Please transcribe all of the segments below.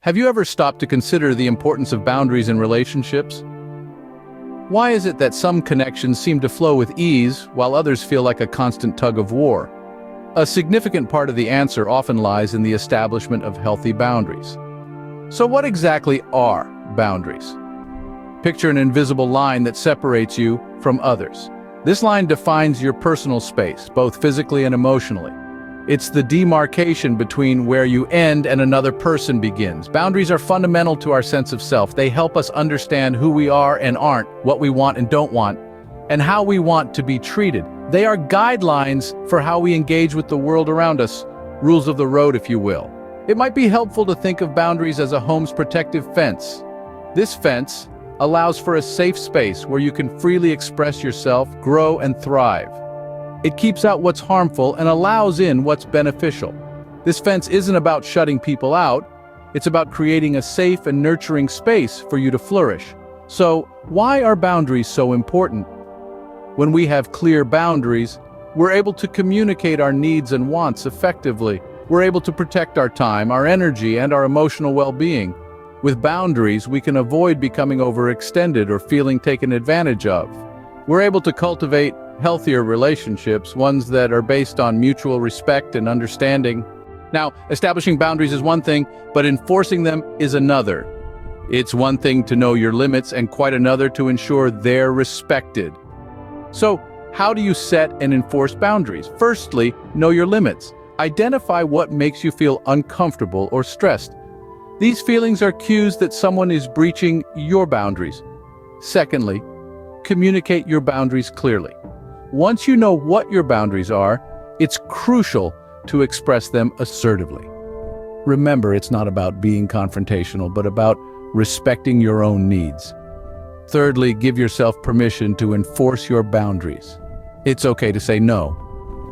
Have you ever stopped to consider the importance of boundaries in relationships? Why is it that some connections seem to flow with ease while others feel like a constant tug of war? A significant part of the answer often lies in the establishment of healthy boundaries. So what exactly are boundaries? Picture an invisible line that separates you from others. This line defines your personal space, both physically and emotionally. It's the demarcation between where you end and another person begins. Boundaries are fundamental to our sense of self. They help us understand who we are and aren't, what we want and don't want, and how we want to be treated. They are guidelines for how we engage with the world around us, rules of the road, if you will. It might be helpful to think of boundaries as a home's protective fence. This fence allows for a safe space where you can freely express yourself, grow, and thrive. It keeps out what's harmful and allows in what's beneficial. This fence isn't about shutting people out, it's about creating a safe and nurturing space for you to flourish. So, why are boundaries so important? When we have clear boundaries, we're able to communicate our needs and wants effectively. We're able to protect our time, our energy, and our emotional well-being. With boundaries, we can avoid becoming overextended or feeling taken advantage of. We're able to cultivate healthier relationships, ones that are based on mutual respect and understanding. Now, establishing boundaries is one thing, but enforcing them is another. It's one thing to know your limits and quite another to ensure they're respected. So, how do you set and enforce boundaries? Firstly, know your limits. Identify what makes you feel uncomfortable or stressed. These feelings are cues that someone is breaching your boundaries. Secondly, communicate your boundaries clearly. Once you know what your boundaries are, it's crucial to express them assertively. Remember, it's not about being confrontational, but about respecting your own needs. Thirdly, give yourself permission to enforce your boundaries. It's okay to say no.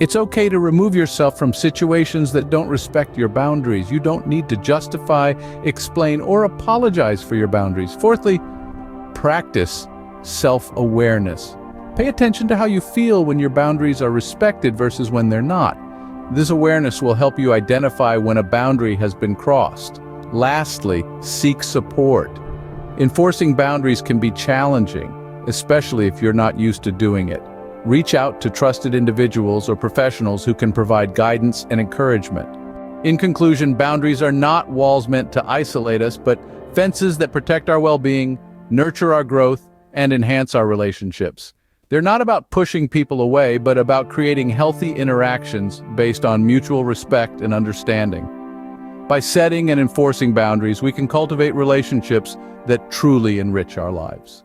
It's okay to remove yourself from situations that don't respect your boundaries. You don't need to justify, explain, or apologize for your boundaries. Fourthly, practice self-awareness. Pay attention to how you feel when your boundaries are respected versus when they're not. This awareness will help you identify when a boundary has been crossed. Lastly, seek support. Enforcing boundaries can be challenging, especially if you're not used to doing it. Reach out to trusted individuals or professionals who can provide guidance and encouragement. In conclusion, boundaries are not walls meant to isolate us, but fences that protect our well-being, nurture our growth, and enhance our relationships. They're not about pushing people away, but about creating healthy interactions based on mutual respect and understanding. By setting and enforcing boundaries, we can cultivate relationships that truly enrich our lives.